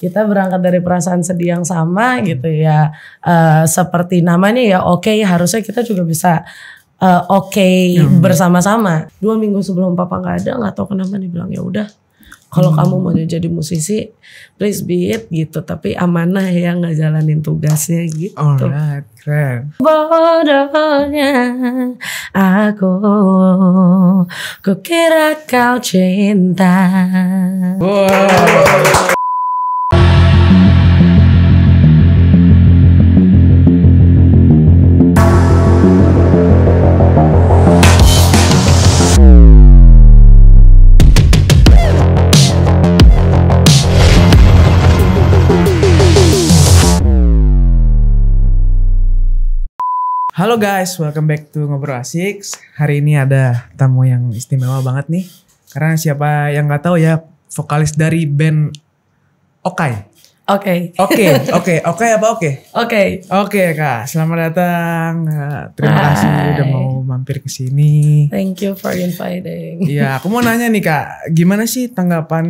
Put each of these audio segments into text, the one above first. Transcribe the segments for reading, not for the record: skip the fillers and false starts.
kita berangkat dari perasaan sedih yang sama gitu ya. Seperti namanya ya oke, harusnya kita juga bisa bersama-sama. 2 minggu sebelum papa gak ada, gak tahu kenapa dia bilang ya udah, kalau kamu mau jadi musisi please be it gitu, tapi amanah ya gak jalanin tugasnya gitu. Alright, keren. Bodohnya aku kukira kau cinta. Wow. Halo guys, welcome back to Ngobrol Asik. Hari ini ada tamu yang istimewa banget nih. Karena siapa yang gak tahu ya, vokalis dari band Okai. Oke. Okai apa oke? Oke Kak, selamat datang. Terima kasih udah mau mampir ke sini. Thank you for inviting. Iya, aku mau nanya nih Kak, gimana sih tanggapan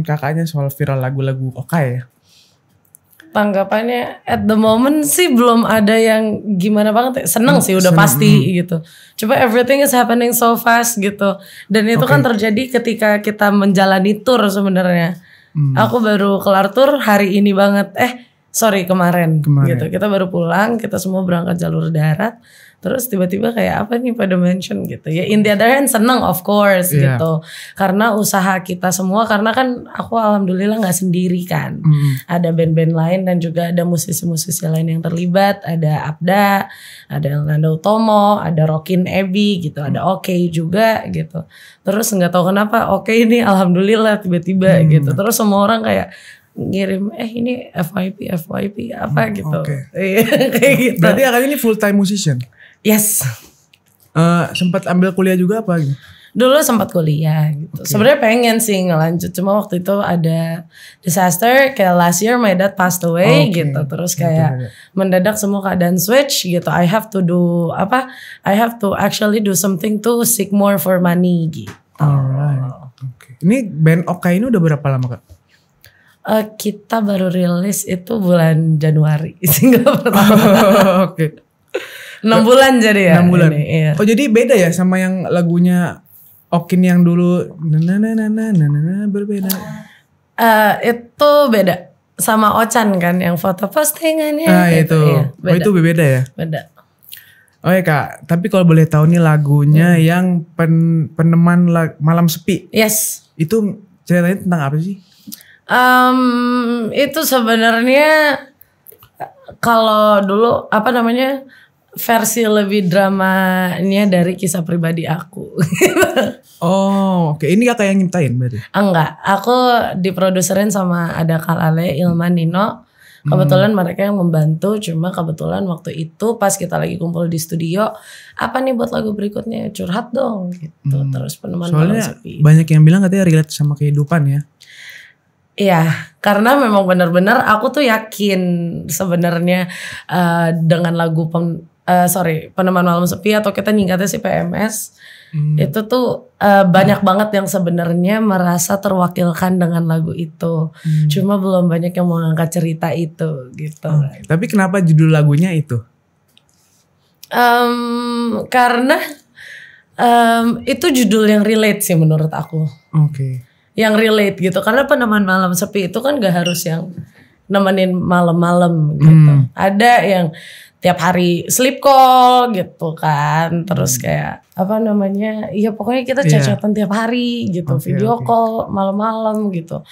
kakaknya soal viral lagu-lagu Okai ya? Tanggapannya at the moment sih belum ada yang gimana banget. Seneng sih udah pasti gitu. Coba everything is happening so fast gitu. Dan itu kan terjadi ketika kita menjalani tour sebenarnya. Aku baru kelar tour hari ini banget. Kemarin gitu. Kita baru pulang, kita semua berangkat jalur darat. Terus tiba-tiba kayak apa nih pada mention gitu ya. In the other hand seneng of course gitu. Karena usaha kita semua, karena kan aku alhamdulillah gak sendiri kan. Ada band-band lain dan juga ada musisi-musisi lain yang terlibat. Ada Abda, ada Elnanda Utomo, ada Rockin Abby gitu. Ada Oke juga gitu. Terus gak tahu kenapa Oke ini alhamdulillah tiba-tiba gitu. Terus semua orang kayak ngirim ini FYP apa gitu. Kayak gitu. Berarti kakaknya ini full time musician? Yes. Sempat ambil kuliah juga apa gitu? Dulu sempat kuliah gitu. Sebenarnya pengen sih ngelanjut, cuma waktu itu ada disaster kayak last year my dad passed away gitu. Terus kayak mendadak semua keadaan switch gitu. I have to actually do something to seek more for money gitu. Alright. Ini band Okai ini udah berapa lama Kak? Kita baru rilis itu bulan Januari single pertama. 6 bulan jadi ya. 6 bulan. Ini, iya. Oh jadi beda ya sama yang lagunya Okin yang dulu berbeda. Itu beda sama Ochan kan yang foto postingannya. Itu. Iya, beda. Itu beda ya? Beda. Oh ya Kak, tapi kalau boleh tahu nih lagunya yang peneman malam sepi. Yes. Itu ceritanya tentang apa sih? Itu sebenarnya kalau dulu versi lebih dramanya dari kisah pribadi aku. Oke. Ini kakak yang nyiptain berarti? Enggak, aku diproduserin sama ada Kalale, Ilman, Nino. Kebetulan mereka yang membantu, cuma kebetulan waktu itu pas kita lagi kumpul di studio, apa nih buat lagu berikutnya, curhat dong gitu. Terus peneman malam sepi. Banyak yang bilang katanya relate sama kehidupan ya. Iya, karena memang benar-benar aku tuh yakin sebenarnya dengan lagu peneman malam sepi atau kita nyingkatnya sih PMS, itu tuh banyak banget yang sebenarnya merasa terwakilkan dengan lagu itu. Cuma belum banyak yang mau ngangkat cerita itu gitu. Tapi kenapa judul lagunya itu? Karena itu judul yang relate sih menurut aku. Yang relate gitu, karena peneman malam sepi itu kan gak harus yang nemenin malam-malam gitu. Ada yang tiap hari sleep call gitu kan, terus kayak ya pokoknya kita chat-chatan tiap hari gitu, video call malam-malam gitu,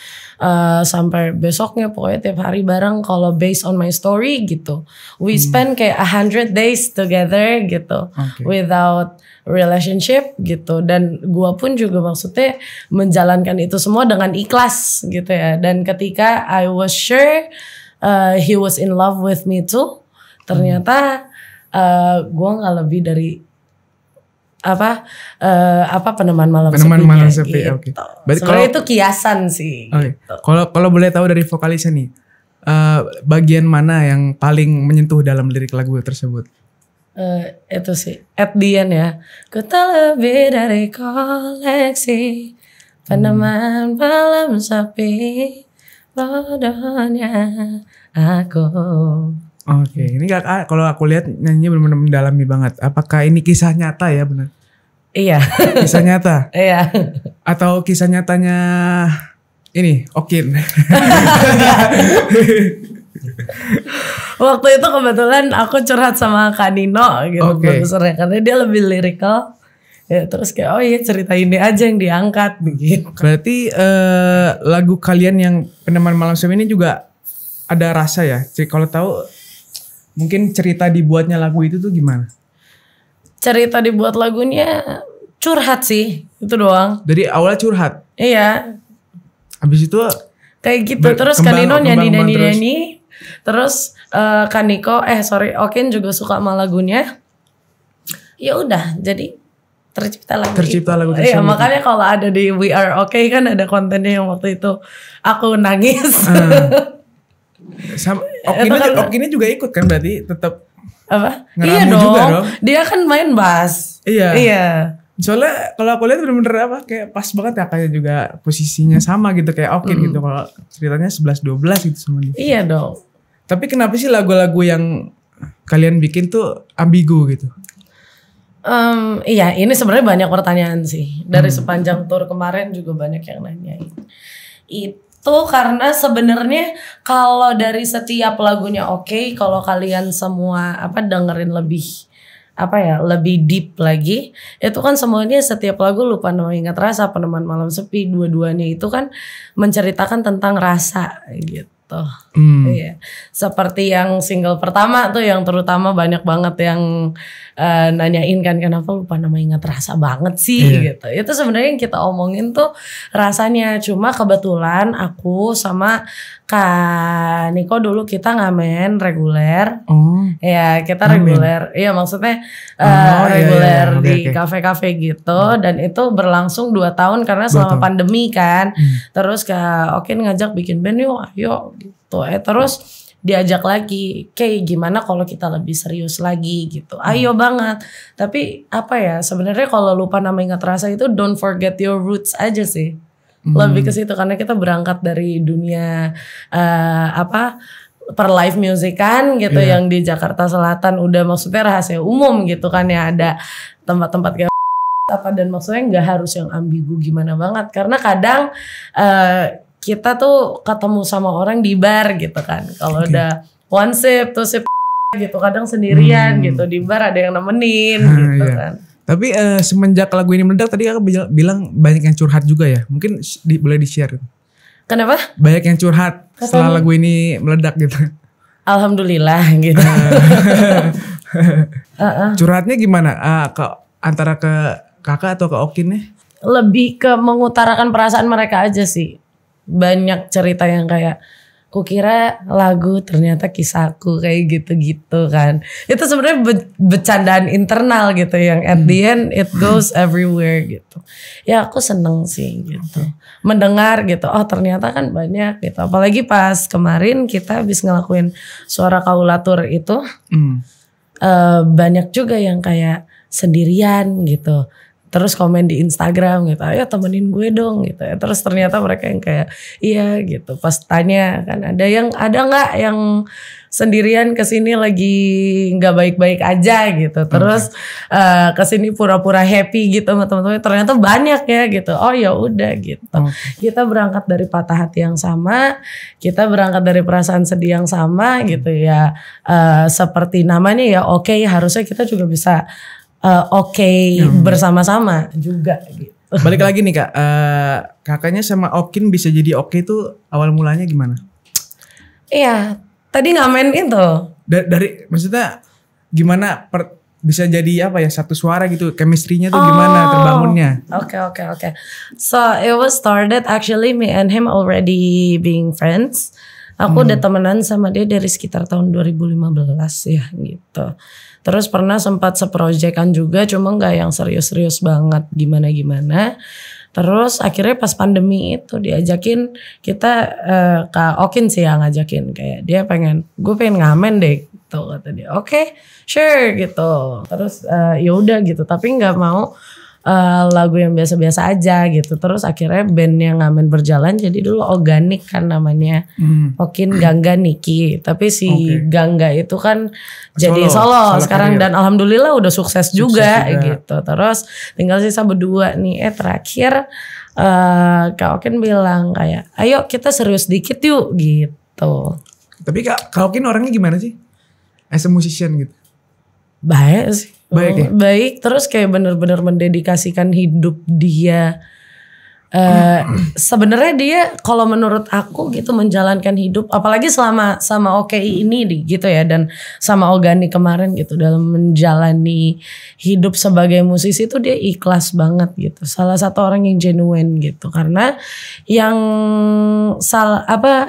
sampai besoknya pokoknya tiap hari bareng. Kalau based on my story gitu, we spend kayak 100 days together gitu, without relationship gitu. Dan gua pun juga maksudnya menjalankan itu semua dengan ikhlas gitu ya. Dan ketika I was sure he was in love with me too, ternyata gua nggak lebih dari peneman malam sepi gitu. Soalnya itu kiasan sih. Gitu. Kalau boleh tahu dari vokalisnya nih, bagian mana yang paling menyentuh dalam lirik lagu tersebut? Itu sih at the end ya. Ku tak lebih dari koleksi peneman malam sepi, bodohnya aku. Oke, ini kakak kalau aku lihat nyanyi benar-benar mendalami banget. Apakah ini kisah nyata ya benar? Iya. Kisah nyata? Iya. Atau kisah nyatanya ini Okin? Waktu itu kebetulan aku curhat sama Kak Nino gitu, produsernya, karena dia lebih lirikal. Ya, terus kayak oh iya cerita ini aja yang diangkat begitu. Berarti lagu kalian yang Peneman Malam Sunyi ini juga ada rasa ya? Kalau tahu mungkin cerita dibuatnya lagu itu tuh gimana? Cerita dibuat lagunya curhat sih, itu doang. Dari awalnya curhat? Iya. Habis itu kayak gitu, terus Kanino nyanyi. Terus Kaniko Okin juga suka sama lagunya. Ya udah, jadi tercipta lagu tersebut. Iya, makanya kalau ada di We Are Okay kan ada kontennya yang waktu itu aku nangis. Sama Okinnya juga ikut kan berarti tetap apa? Iya dong. Juga dong. Dia kan main bass. Iya. Soalnya kalau aku lihat bener-bener apa kayak pas banget ya, kayak juga posisinya sama gitu kayak Okin gitu. Kalau ceritanya 11-12 gitu sama dia. Iya dong. Tapi kenapa sih lagu-lagu yang kalian bikin tuh ambigu gitu? Iya, ini sebenarnya banyak pertanyaan sih. Dari sepanjang tour kemarin juga banyak yang nanyain. Itu karena sebenarnya kalau dari setiap lagunya kalau kalian semua dengerin lebih deep lagi, itu kan semuanya setiap lagu Lupa Nama Ingat Rasa, Peneman Malam Sepi, dua-duanya itu kan menceritakan tentang rasa gitu. Iya. Seperti yang single pertama tuh yang terutama banyak banget yang nanyain kan kenapa Lupa Nama Ingat Rasa banget sih gitu. Itu sebenarnya yang kita omongin tuh rasanya, cuma kebetulan aku sama Kak Niko dulu kita ngamen reguler. Ya, kita reguler. Iya, maksudnya reguler di kafe-kafe gitu, dan itu berlangsung 2 tahun karena selama pandemi kan. Terus Kak Okin ngajak bikin band, yuk ayo gitu. Terus diajak lagi, kayak gimana kalau kita lebih serius lagi gitu. Ayo banget. Tapi sebenarnya kalau Lupa Nama Ingat Rasa itu don't forget your roots aja sih. Lebih ke situ karena kita berangkat dari dunia per live music kan gitu, yang di Jakarta Selatan udah maksudnya rahasia umum gitu kan ya, ada tempat-tempat kayak dan maksudnya nggak harus yang ambigu gimana banget, karena kadang kita tuh ketemu sama orang di bar gitu kan, kalau udah one sip two sip gitu, kadang sendirian gitu di bar, ada yang nemenin gitu kan. Tapi semenjak lagu ini meledak, tadi kakak bilang banyak yang curhat juga ya, mungkin boleh di-share. Kenapa? Banyak yang curhat setelah lagu ini meledak gitu. Alhamdulillah gitu. Curhatnya gimana? Antara ke kakak atau ke Okin nih? Lebih ke mengutarakan perasaan mereka aja sih. Banyak cerita yang kayak, kukira lagu ternyata kisahku, kayak gitu-gitu kan. Itu sebenarnya bercandaan internal gitu, yang at the end it goes everywhere gitu. Ya aku seneng sih gitu. Mendengar gitu, oh ternyata kan banyak gitu. Apalagi pas kemarin kita habis ngelakuin Suara Kaulatur itu, banyak juga yang kayak sendirian gitu. Terus komen di Instagram gitu, ayo temenin gue dong gitu ya. Terus ternyata mereka yang kayak iya gitu. Pas tanya kan ada nggak yang sendirian kesini lagi nggak baik-baik aja gitu. Terus kesini pura-pura happy gitu sama teman-teman. Ternyata banyak ya gitu. Oh ya udah gitu. Kita berangkat dari patah hati yang sama, kita berangkat dari perasaan sedih yang sama gitu ya. Seperti namanya ya harusnya kita juga bisa bersama-sama juga gitu. Balik lagi nih kak, kakaknya sama Okin bisa jadi itu awal mulanya gimana? Iya, tadi ngamen itu. Dari maksudnya gimana bisa jadi satu suara gitu, chemistry-nya tuh gimana terbangunnya? Oke. So it was started actually me and him already being friends. Aku udah temenan sama dia dari sekitar tahun 2015 ya gitu. Terus pernah sempat seprojekan juga, cuma gak yang serius-serius banget gimana-gimana. Terus akhirnya pas pandemi itu diajakin kita, Kak Okin sih yang ngajakin. Kayak dia gue pengen ngamen deh gitu kata dia. Oke, sure gitu. Terus ya udah gitu, tapi gak mau lagu yang biasa-biasa aja gitu. Terus akhirnya band yang ngamen berjalan jadi dulu organik kan namanya. Okin Gangga Niki. Tapi si Gangga itu kan jadi solo sekarang dan alhamdulillah udah sukses juga gitu. Terus tinggal sisa berdua nih. Terakhir Kak Okin bilang kayak ayo kita serius dikit yuk gitu. Tapi Kak Okin orangnya gimana sih? As a musician gitu. Baik sih. Baik ya? Baik, terus kayak bener-bener mendedikasikan hidup dia. Sebenarnya dia kalau menurut aku gitu menjalankan hidup, apalagi selama sama OKI ini gitu ya, dan sama Organik kemarin gitu dalam menjalani hidup sebagai musisi itu dia ikhlas banget gitu. Salah satu orang yang genuine gitu, karena yang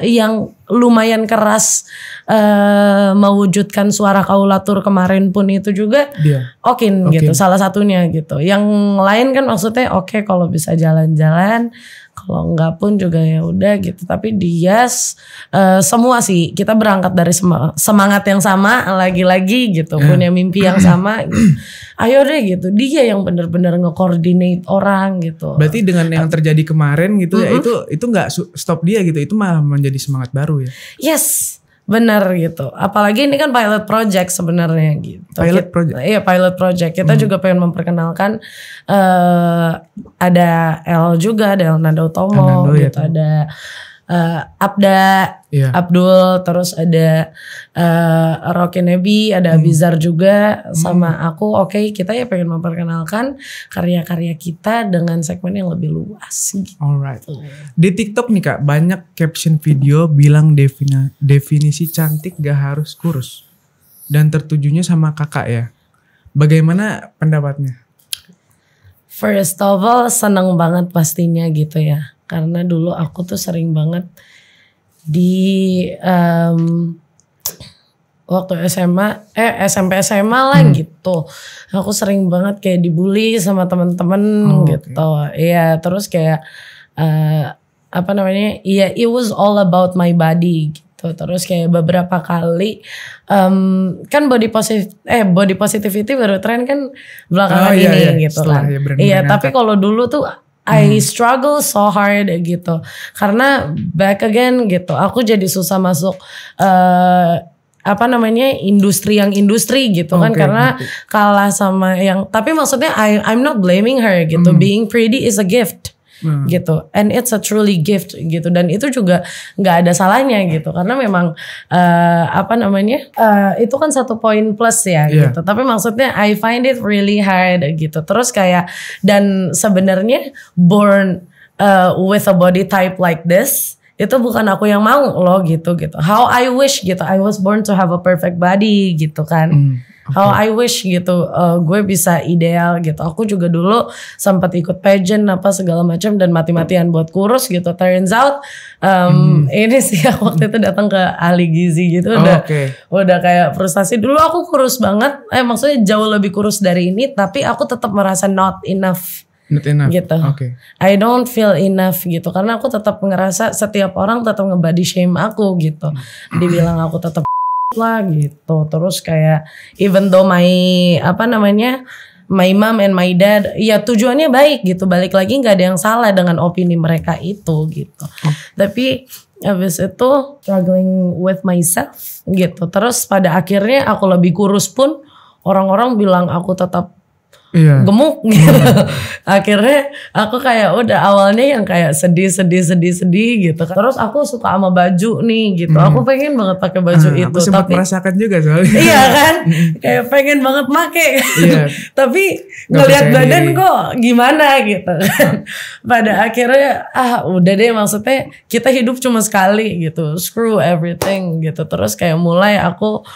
yang lumayan keras mewujudkan suara kaulatur kemarin pun itu juga Okin gitu, salah satunya gitu. Yang lain kan maksudnya oke kalau bisa jalan-jalan, kalau enggak pun juga ya udah gitu. Tapi dia semua sih kita berangkat dari semangat yang sama, lagi-lagi gitu, punya mimpi yang sama gitu. Ayo deh gitu, dia yang benar-benar nge-coordinate orang gitu. Berarti dengan yang terjadi kemarin gitu ya itu nggak stop dia gitu, itu malah menjadi semangat baru ya. Yes, benar gitu. Apalagi ini kan pilot project sebenarnya gitu. Pilot project. Iya, pilot project. Kita juga pengen memperkenalkan ada El juga, ada El Nando Utomo gitu, ya, ada Abda, Abdul, terus ada Rocky Nebi, ada Abizar juga, sama aku. Oke, kita ya pengen memperkenalkan karya-karya kita dengan segmen yang lebih luas gitu. Alright. Di TikTok nih Kak, banyak caption video bilang definisi cantik gak harus kurus dan tertujunya sama Kakak ya. Bagaimana pendapatnya? First of all, seneng banget pastinya gitu ya. Karena dulu aku tuh sering banget di waktu SMP SMA lah gitu. Aku sering banget kayak dibully sama teman-teman gitu. Iya, terus kayak iya, it was all about my body gitu. Terus kayak beberapa kali kan body positivity baru tren kan belakangan ini gitu kan. Iya, tapi kalau dulu tuh I struggle so hard gitu, karena back again gitu, aku jadi susah masuk industri gitu kan, karena kalah sama yang, tapi maksudnya I'm not blaming her gitu, being pretty is a gift. Gitu, and it's a truly gift gitu, dan itu juga nggak ada salahnya gitu, karena memang itu kan satu poin plus ya gitu, tapi maksudnya I find it really hard gitu. Terus kayak, dan sebenarnya born with a body type like this itu bukan aku yang mau loh gitu. How I wish gitu, I was born to have a perfect body gitu kan. How I wish gitu, gue bisa ideal gitu. Aku juga dulu sempat ikut pageant apa segala macam dan mati-matian buat kurus gitu. Turns out ini sih waktu itu datang ke ahli gizi gitu, udah kayak frustasi. Dulu aku kurus banget, maksudnya jauh lebih kurus dari ini, tapi aku tetap merasa not enough. Gitu. I don't feel enough gitu, karena aku tetap ngerasa setiap orang tetap nge-body shame aku gitu. Dibilang aku tetap lah gitu. Terus kayak even though my mom and my dad ya tujuannya baik gitu, balik lagi nggak ada yang salah dengan opini mereka itu gitu. Tapi habis itu struggling with myself gitu. Terus pada akhirnya aku lebih kurus pun orang-orang bilang aku tetap gemuk gitu. Akhirnya aku kayak udah awalnya yang kayak sedih gitu. Terus aku suka sama baju nih gitu. Aku pengen banget pakai baju itu. Aku sempat merasakan juga soalnya. Iya kan? Kayak pengen banget make. Tapi ngelihat badan kok gimana gitu. Pada akhirnya udah deh, maksudnya kita hidup cuma sekali gitu. Screw everything gitu. Terus kayak mulai aku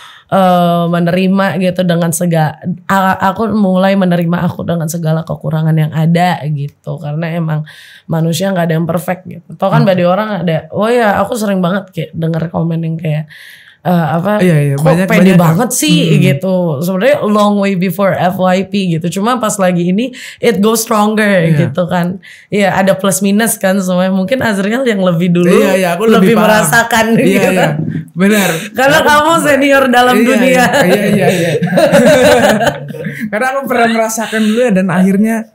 menerima gitu dengan aku mulai menerima aku dengan segala kekurangan yang ada gitu, karena emang manusia nggak ada yang perfect gitu. Tau kan bagi orang ada, aku sering banget kayak denger komen yang kayak kok pede banget sih gitu. Sebenarnya long way before FYP gitu. Cuma pas lagi ini it goes stronger gitu kan. Iya, ada plus minus kan semuanya. Mungkin Azriel yang lebih dulu aku lebih merasakan gitu. Iya, benar. Karena kamu senior dalam dunia. Iya. Karena aku pernah merasakan dulu ya, dan akhirnya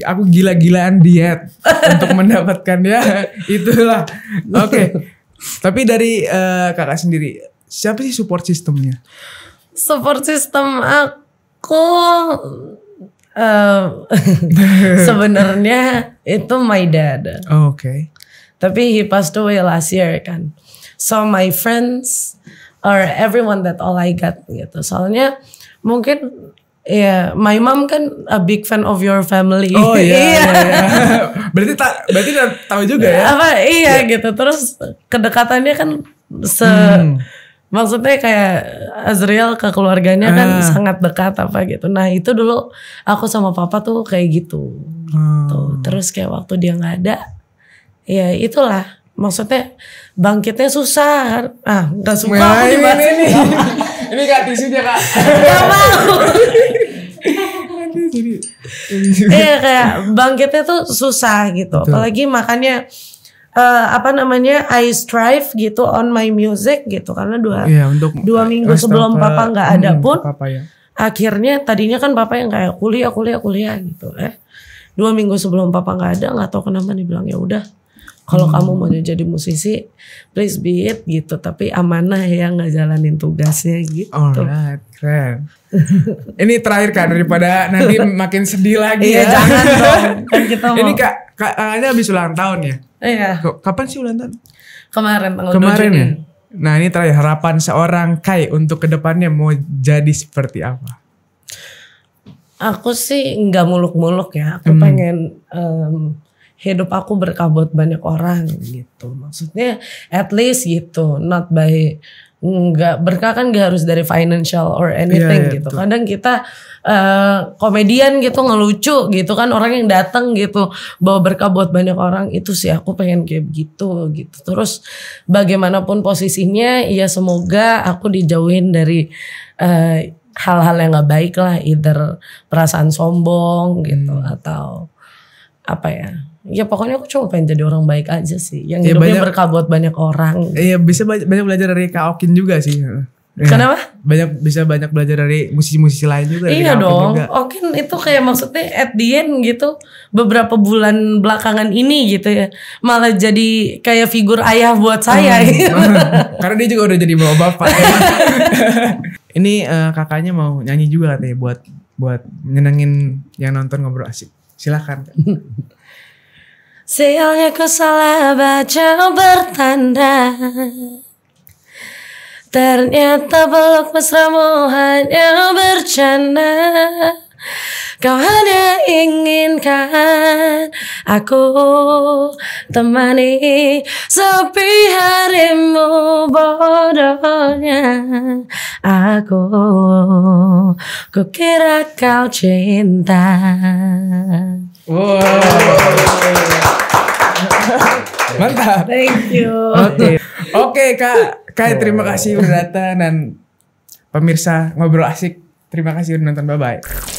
Aku gila-gilaan diet untuk mendapatkannya. Itulah. Oke. Tapi dari kakak sendiri, siapa sih support sistemnya? Support system aku sebenarnya itu my dad. Oke. Tapi he passed away last year kan. So my friends or everyone that all I got gitu. Soalnya mungkin ya, my mom kan a big fan of your family. Oh iya. Berarti tahu juga ya. Iya gitu. Terus kedekatannya kan maksudnya kayak Azriel ke keluarganya kan sangat dekat apa gitu. Nah itu dulu aku sama papa tuh kayak gitu. Tuh. Terus kayak waktu dia nggak ada, ya itulah. Maksudnya bangkitnya susah. Nggak suka aku dibahas ini. Ini kak tisunya kak. Gak mau. Iya kayak bangkitnya tuh susah gitu. Betul. Apalagi makanya I strive gitu on my music gitu. Karena dua minggu sebelum papa gak ada pun ya. Akhirnya tadinya kan papa yang kayak kuliah gitu. 2 minggu sebelum papa gak ada, gak tahu kenapa dibilang ya udah, kalau kamu mau jadi musisi, please be it gitu. Tapi amanah ya ngejalanin tugasnya gitu. Alright, keren. Ini terakhir kak, daripada nanti makin sedih lagi ya. Iya jangan dong. Kan kita mau. Ini kakaknya habis ulang tahun ya? Iya. Kapan sih ulang tahun? Kemarin tanggal 2 Juni. Ya? Nah ini terakhir, harapan seorang Kai untuk kedepannya mau jadi seperti apa? Aku sih nggak muluk-muluk ya. Aku pengen hidup aku berkah buat banyak orang gitu. Maksudnya at least gitu, not by nggak berkah kan nggak harus dari financial or anything gitu. Betul. Kadang kita komedian gitu ngelucu gitu kan, orang yang datang gitu bawa berkah buat banyak orang, itu sih aku pengen kayak gitu. Terus bagaimanapun posisinya, ya semoga aku dijauhin dari hal-hal yang nggak baik lah, either perasaan sombong gitu atau apa ya. Ya pokoknya aku cuma pengen jadi orang baik aja sih, yang hidupnya berkah buat banyak orang. Iya, bisa banyak belajar dari Kak Okin juga sih. Ya. Kenapa? Bisa banyak belajar dari musisi-musisi lain juga. Iya dong, Okin itu kayak maksudnya at the end gitu, beberapa bulan belakangan ini gitu ya, malah jadi kayak figur ayah buat saya. Karena dia juga udah jadi bawa bapak. Ini kakaknya mau nyanyi juga katanya buat nyenengin yang nonton ngobrol asik. Silahkan. Sialnya ku salah baca bertanda, ternyata peluk mesramu hanya bercanda. Kau hanya inginkan aku temani sepi harimu, bodohnya aku kukira kau cinta. Wow. Mantap. Thank you. Oke Kak, terima kasih udah datang, dan pemirsa ngobrol asik, terima kasih udah nonton, bye bye.